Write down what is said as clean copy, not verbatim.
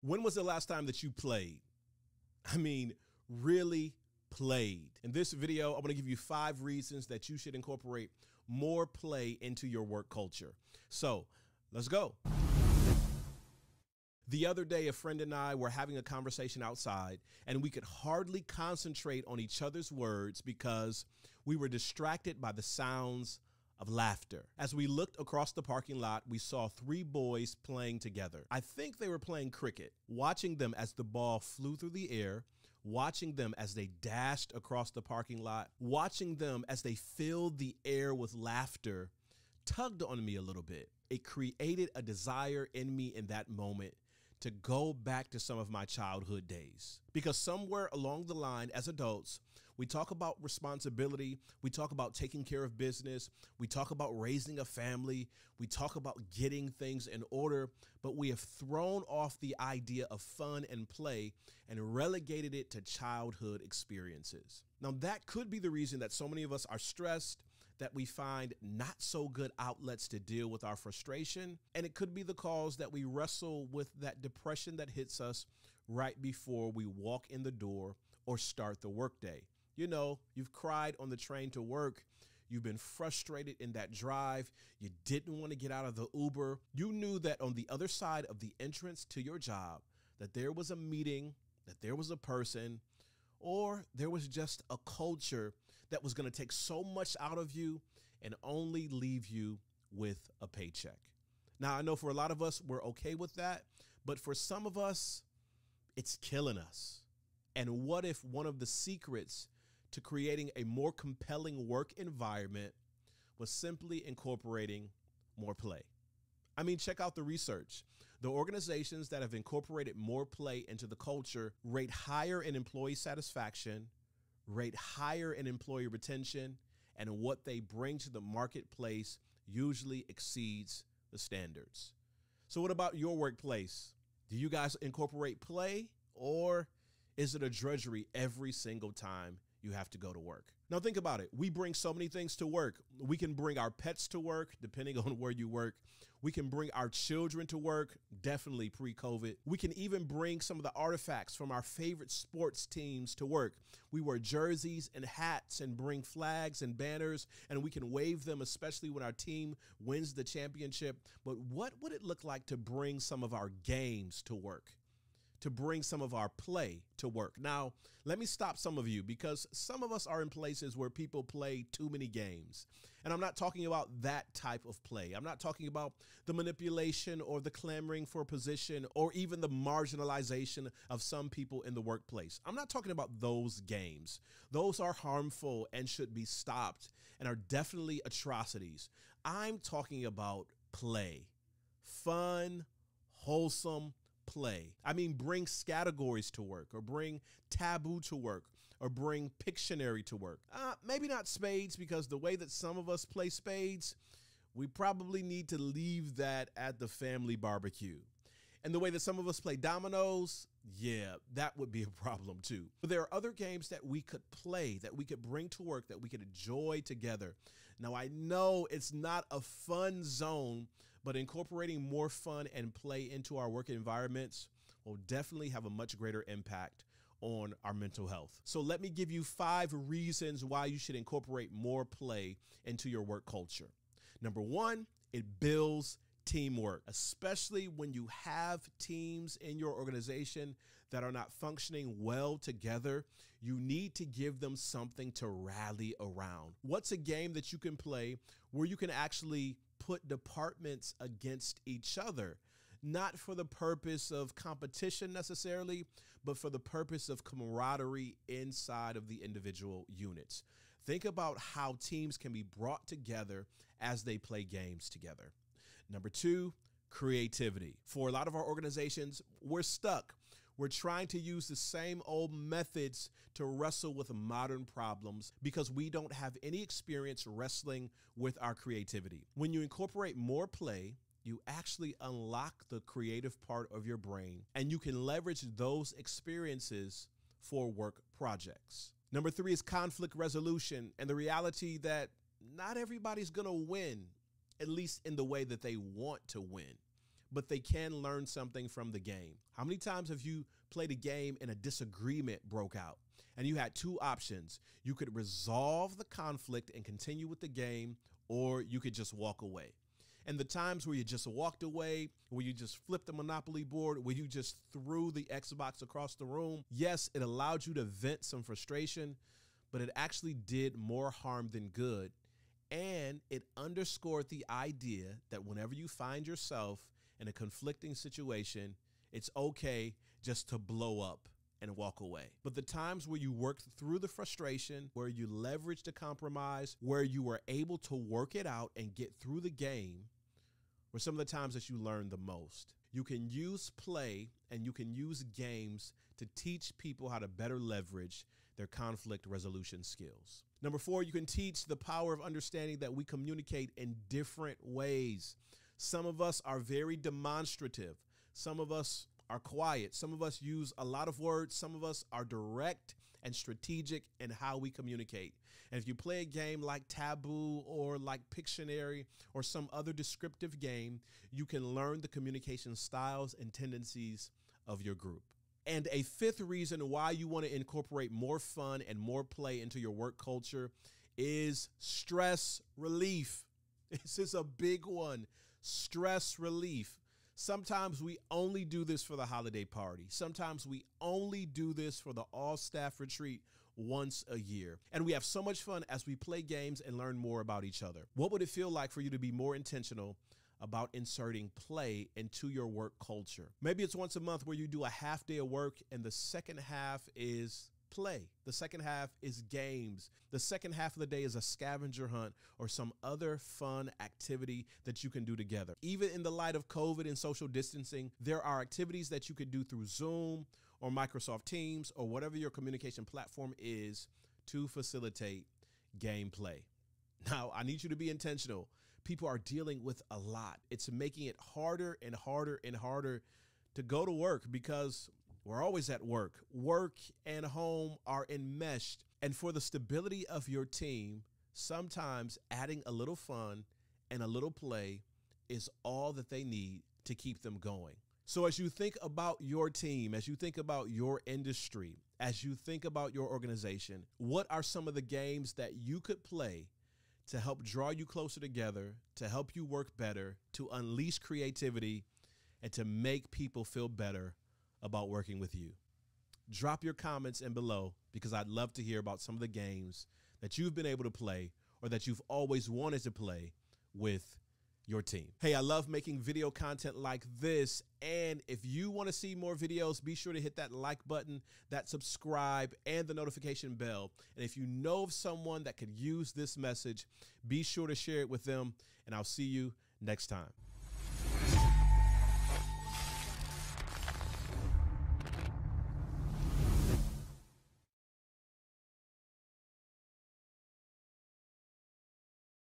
When was the last time that you played? I mean, really played. In this video, I'm going to give you 5 reasons that you should incorporate more play into your work culture. So let's go. The other day, a friend and I were having a conversation outside, and we could hardly concentrate on each other's words because we were distracted by the sounds of laughter. As we looked across the parking lot, we saw 3 boys playing together. I think they were playing cricket. Watching them as the ball flew through the air, watching them as they dashed across the parking lot, watching them as they filled the air with laughter tugged on me a little bit. It created a desire in me in that moment to go back to some of my childhood days. Because somewhere along the line as adults, we talk about responsibility, we talk about taking care of business, we talk about raising a family, we talk about getting things in order, but we have thrown off the idea of fun and play and relegated it to childhood experiences. Now, that could be the reason that so many of us are stressed, that we find not so good outlets to deal with our frustration. And it could be the cause that we wrestle with that depression that hits us right before we walk in the door or start the workday. You know, you've cried on the train to work. You've been frustrated in that drive. You didn't want to get out of the Uber. You knew that on the other side of the entrance to your job, that there was a meeting, that there was a person, or there was just a culture that was going to take so much out of you and only leave you with a paycheck. Now, I know for a lot of us, we're okay with that, but for some of us, it's killing us. And what if one of the secrets to creating a more compelling work environment was simply incorporating more play? I mean, check out the research. The organizations that have incorporated more play into the culture rate higher in employee satisfaction, rate higher in employee retention, and what they bring to the marketplace usually exceeds the standards. So what about your workplace? Do you guys incorporate play, or is it a drudgery every single time you have to go to work? Now think about it. We bring so many things to work. We can bring our pets to work, depending on where you work. We can bring our children to work, definitely pre-COVID. We can even bring some of the artifacts from our favorite sports teams to work. We wear jerseys and hats and bring flags and banners, and we can wave them, especially when our team wins the championship. But what would it look like to bring some of our games to work? To bring some of our play to work? Now, let me stop some of you, because some of us are in places where people play too many games. And I'm not talking about that type of play. I'm not talking about the manipulation or the clamoring for position or even the marginalization of some people in the workplace. I'm not talking about those games. Those are harmful and should be stopped and are definitely atrocities. I'm talking about play. Fun, wholesome play. I mean, bring categories to work, or bring taboo to work, or bring Pictionary to work. Maybe not spades, because the way that some of us play spades, we probably need to leave that at the family barbecue. And the way that some of us play dominoes, yeah, that would be a problem too. But there are other games that we could play, that we could bring to work, that we could enjoy together. Now, I know it's not a fun zone, but incorporating more fun and play into our work environments will definitely have a much greater impact on our mental health. So let me give you 5 reasons why you should incorporate more play into your work culture. Number 1, it builds teamwork, especially when you have teams in your organization that are not functioning well together. You need to give them something to rally around. What's a game that you can play where you can actually put departments against each other? Not for the purpose of competition necessarily, but for the purpose of camaraderie inside of the individual units. Think about how teams can be brought together as they play games together. Number 2, creativity. For a lot of our organizations, we're stuck. We're trying to use the same old methods to wrestle with modern problems because we don't have any experience wrestling with our creativity. When you incorporate more play, you actually unlock the creative part of your brain, and you can leverage those experiences for work projects. Number 3 is conflict resolution, and the reality that not everybody's going to win, at least in the way that they want to win. but they can learn something from the game. How many times have you played a game and a disagreement broke out and you had two options? You could resolve the conflict and continue with the game, or you could just walk away. And the times where you just walked away, where you just flipped the Monopoly board, where you just threw the Xbox across the room, yes, it allowed you to vent some frustration, but it actually did more harm than good. And it underscored the idea that whenever you find yourself in a conflicting situation, it's okay just to blow up and walk away. But the times where you worked through the frustration, where you leveraged a compromise, where you were able to work it out and get through the game, were some of the times that you learned the most. You can use play and you can use games to teach people how to better leverage their conflict resolution skills. Number 4, you can teach the power of understanding that we communicate in different ways. Some of us are very demonstrative. Some of us are quiet. Some of us use a lot of words. Some of us are direct and strategic in how we communicate. And if you play a game like Taboo or like Pictionary or some other descriptive game, you can learn the communication styles and tendencies of your group. And a 5th reason why you want to incorporate more fun and more play into your work culture is stress relief. This is a big one. Stress relief. Sometimes we only do this for the holiday party. Sometimes we only do this for the all-staff retreat once a year. And we have so much fun as we play games and learn more about each other. What would it feel like for you to be more intentional about inserting play into your work culture? Maybe it's once a month where you do a half day of work and the second half is play. The second half is games. The second half of the day is a scavenger hunt or some other fun activity that you can do together. Even in the light of COVID and social distancing, there are activities that you could do through Zoom or Microsoft Teams or whatever your communication platform is to facilitate gameplay. Now, I need you to be intentional. People are dealing with a lot. It's making it harder and harder and harder to go to work because we're always at work. Work and home are enmeshed. And for the stability of your team, sometimes adding a little fun and a little play is all that they need to keep them going. So as you think about your team, as you think about your industry, as you think about your organization, what are some of the games that you could play to help draw you closer together, to help you work better, to unleash creativity, and to make people feel better about working with you? Drop your comments in below because I'd love to hear about some of the games that you've been able to play or that you've always wanted to play with your team. Hey, I love making video content like this. And if you want to see more videos, be sure to hit that like button, that subscribe, and the notification bell. And if you know of someone that could use this message, be sure to share it with them. And I'll see you next time.